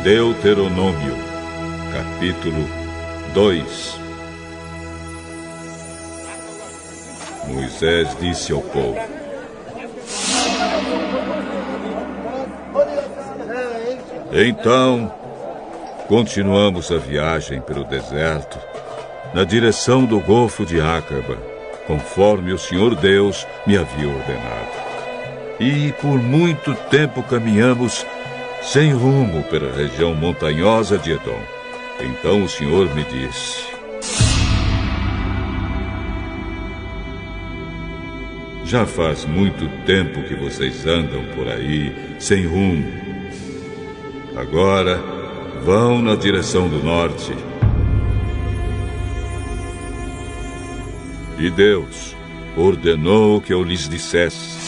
Deuteronômio, capítulo 2. Moisés disse ao povo: Então, continuamos a viagem pelo deserto, na direção do Golfo de Acaba, conforme o Senhor Deus me havia ordenado. E por muito tempo caminhamos sem rumo pela região montanhosa de Edom. Então o Senhor me disse: Já faz muito tempo que vocês andam por aí sem rumo. Agora vão na direção do norte. E Deus ordenou que eu lhes dissesse: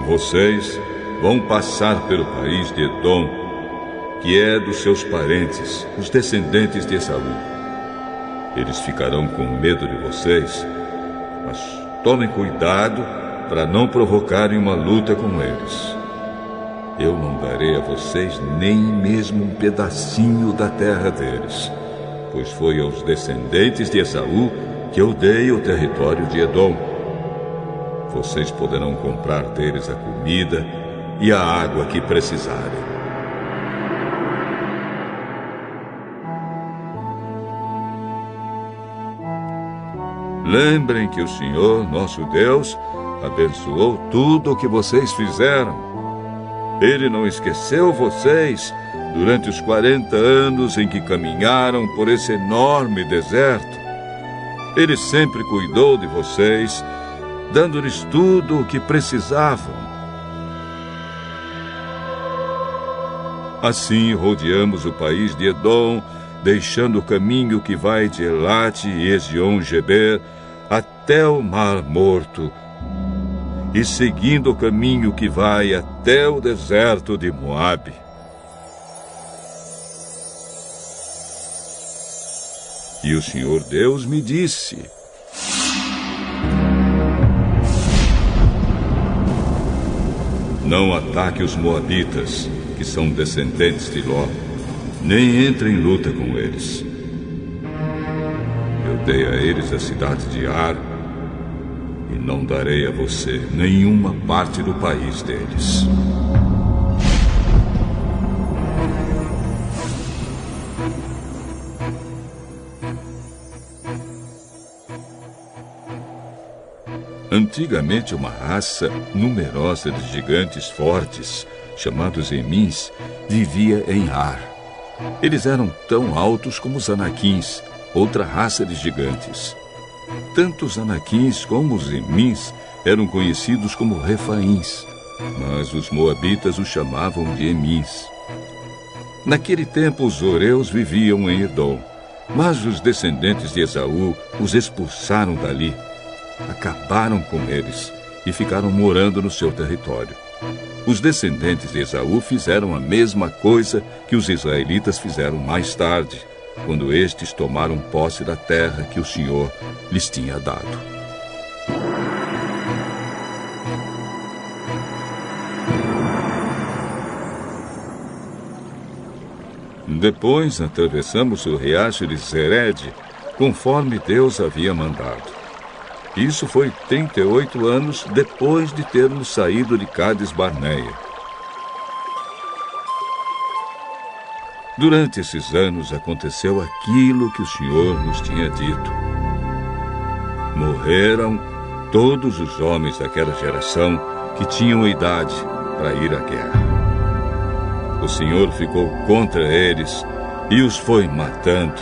Vocês vão passar pelo país de Edom, que é dos seus parentes, os descendentes de Esaú. Eles ficarão com medo de vocês, mas tomem cuidado para não provocarem uma luta com eles. Eu não darei a vocês nem mesmo um pedacinho da terra deles, pois foi aos descendentes de Esaú que eu dei o território de Edom. Vocês poderão comprar deles a comida e a água que precisarem. Lembrem que o Senhor, nosso Deus, abençoou tudo o que vocês fizeram. Ele não esqueceu vocês durante os 40 anos em que caminharam por esse enorme deserto. Ele sempre cuidou de vocês, dando-lhes tudo o que precisavam. Assim rodeamos o país de Edom, deixando o caminho que vai de Elate e Ezion-Geber até o Mar Morto, e seguindo o caminho que vai até o deserto de Moabe. E o Senhor Deus me disse: Não ataque os moabitas, que são descendentes de Ló, nem entre em luta com eles. Eu dei a eles a cidade de Ar, e não darei a você nenhuma parte do país deles. Antigamente, uma raça numerosa de gigantes fortes, chamados Emins, vivia em Ar. Eles eram tão altos como os Anaquins, outra raça de gigantes. Tanto os Anaquins como os Emins eram conhecidos como Refaíns, mas os moabitas os chamavam de Emins. Naquele tempo, os Zoreus viviam em Edom, mas os descendentes de Esaú os expulsaram dali. Acabaram com eles e ficaram morando no seu território. Os descendentes de Esaú fizeram a mesma coisa que os israelitas fizeram mais tarde, quando estes tomaram posse da terra que o Senhor lhes tinha dado. Depois atravessamos o riacho de Zered, conforme Deus havia mandado. Isso foi 38 anos depois de termos saído de Cades Barneia. Durante esses anos aconteceu aquilo que o Senhor nos tinha dito. Morreram todos os homens daquela geração que tinham idade para ir à guerra. O Senhor ficou contra eles e os foi matando,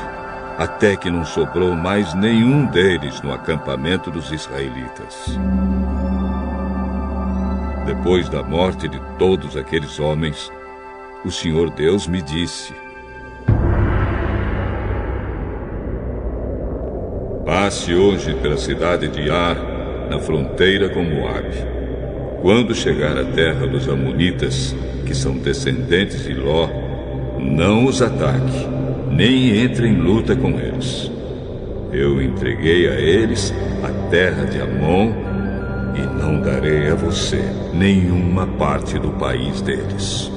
até que não sobrou mais nenhum deles no acampamento dos israelitas. Depois da morte de todos aqueles homens, o Senhor Deus me disse: passe hoje pela cidade de Ar, na fronteira com Moabe. Quando chegar à terra dos Amonitas, que são descendentes de Ló, não os ataque, nem entre em luta com eles. Eu entreguei a eles a terra de Amon e não darei a você nenhuma parte do país deles.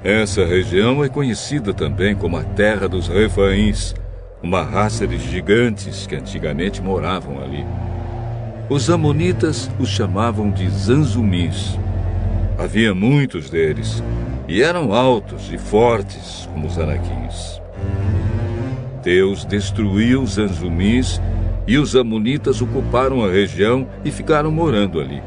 Essa região é conhecida também como a Terra dos Refaíns, uma raça de gigantes que antigamente moravam ali. Os amonitas os chamavam de Zanzumins. Havia muitos deles, e eram altos e fortes como os anaquins. Deus destruiu os Zanzumins e os amonitas ocuparam a região e ficaram morando ali.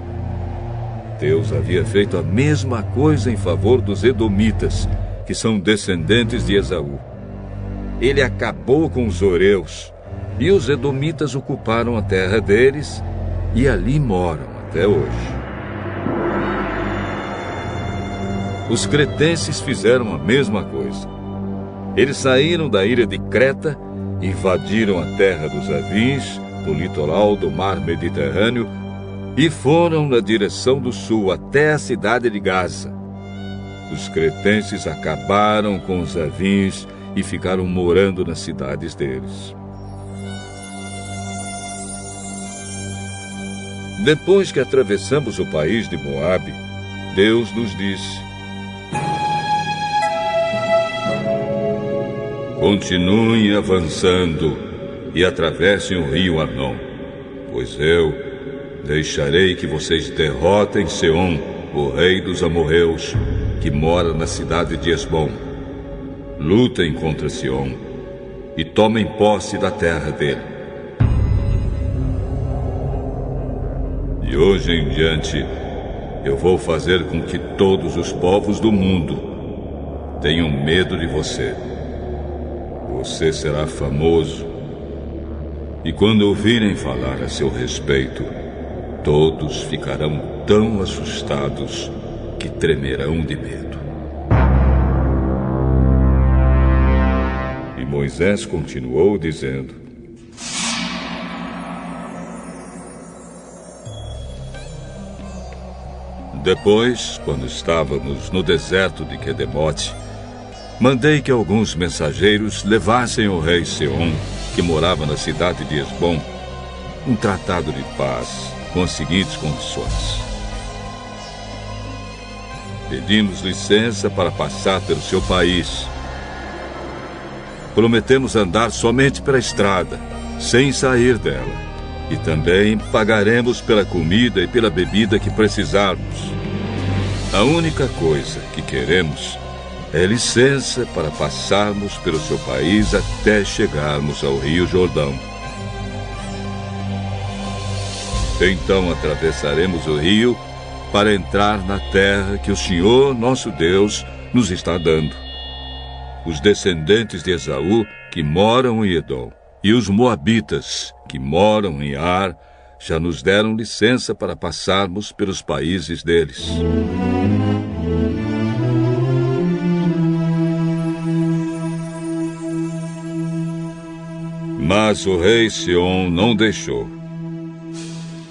Deus havia feito a mesma coisa em favor dos edomitas, que são descendentes de Esaú. Ele acabou com os horeus, e os edomitas ocuparam a terra deles, e ali moram até hoje. Os cretenses fizeram a mesma coisa. Eles saíram da ilha de Creta, invadiram a terra dos Avins, no litoral do mar Mediterrâneo, e foram na direção do sul até a cidade de Gaza. Os cretenses acabaram com os Avins e ficaram morando nas cidades deles. Depois que atravessamos o país de Moabe, Deus nos disse: continuem avançando e atravessem o rio Arnon, pois eu deixarei que vocês derrotem Seom, o rei dos amorreus, que mora na cidade de Esbom. Lutem contra Seom e tomem posse da terra dele. De hoje em diante, eu vou fazer com que todos os povos do mundo tenham medo de você. Você será famoso, e quando ouvirem falar a seu respeito, todos ficarão tão assustados que tremerão de medo. E Moisés continuou dizendo: depois, quando estávamos no deserto de Quedemote, mandei que alguns mensageiros levassem ao rei Seom, que morava na cidade de Esbom, um tratado de paz com as seguintes condições. Pedimos licença para passar pelo seu país. Prometemos andar somente pela estrada, sem sair dela. E também pagaremos pela comida e pela bebida que precisarmos. A única coisa que queremos é licença para passarmos pelo seu país até chegarmos ao Rio Jordão. Então atravessaremos o rio para entrar na terra que o Senhor, nosso Deus, nos está dando. Os descendentes de Esaú, que moram em Edom, e os moabitas, que moram em Ar, já nos deram licença para passarmos pelos países deles. Mas o rei Seom não deixou,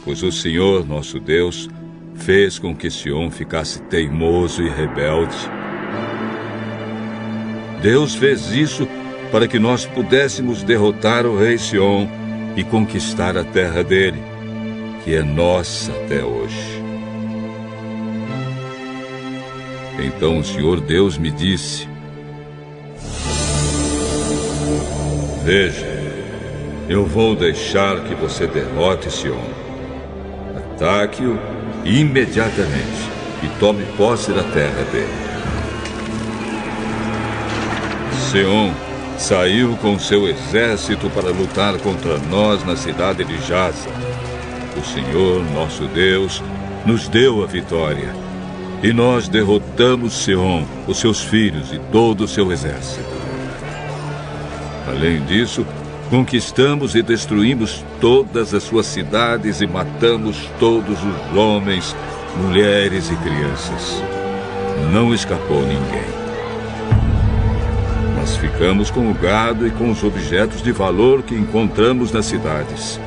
pois o Senhor, nosso Deus, fez com que Seom ficasse teimoso e rebelde. Deus fez isso para que nós pudéssemos derrotar o rei Seom e conquistar a terra dele, que é nossa até hoje. Então o Senhor Deus me disse: veja, eu vou deixar que você derrote Seom. Ataque-o imediatamente e tome posse da terra dele. Seom saiu com seu exército para lutar contra nós na cidade de Jaza. O Senhor, nosso Deus, nos deu a vitória. E nós derrotamos Seom, os seus filhos e todo o seu exército. Além disso, conquistamos e destruímos todas as suas cidades e matamos todos os homens, mulheres e crianças. Não escapou ninguém. Mas ficamos com o gado e com os objetos de valor que encontramos nas cidades.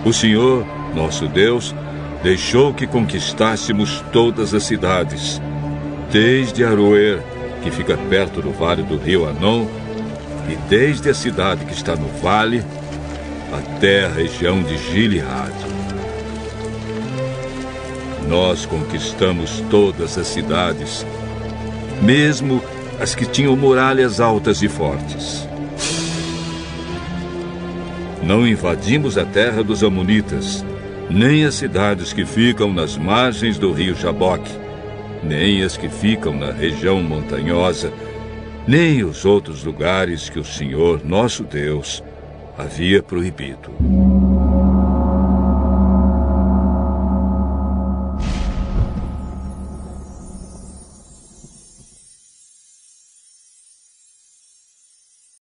O Senhor, nosso Deus, deixou que conquistássemos todas as cidades, desde Aroer, que fica perto do vale do rio Anon, e desde a cidade que está no vale, até a região de Gileade. Nós conquistamos todas as cidades, mesmo as que tinham muralhas altas e fortes. Não invadimos a terra dos amonitas, nem as cidades que ficam nas margens do rio Jaboque, nem as que ficam na região montanhosa, nem os outros lugares que o Senhor, nosso Deus, havia proibido.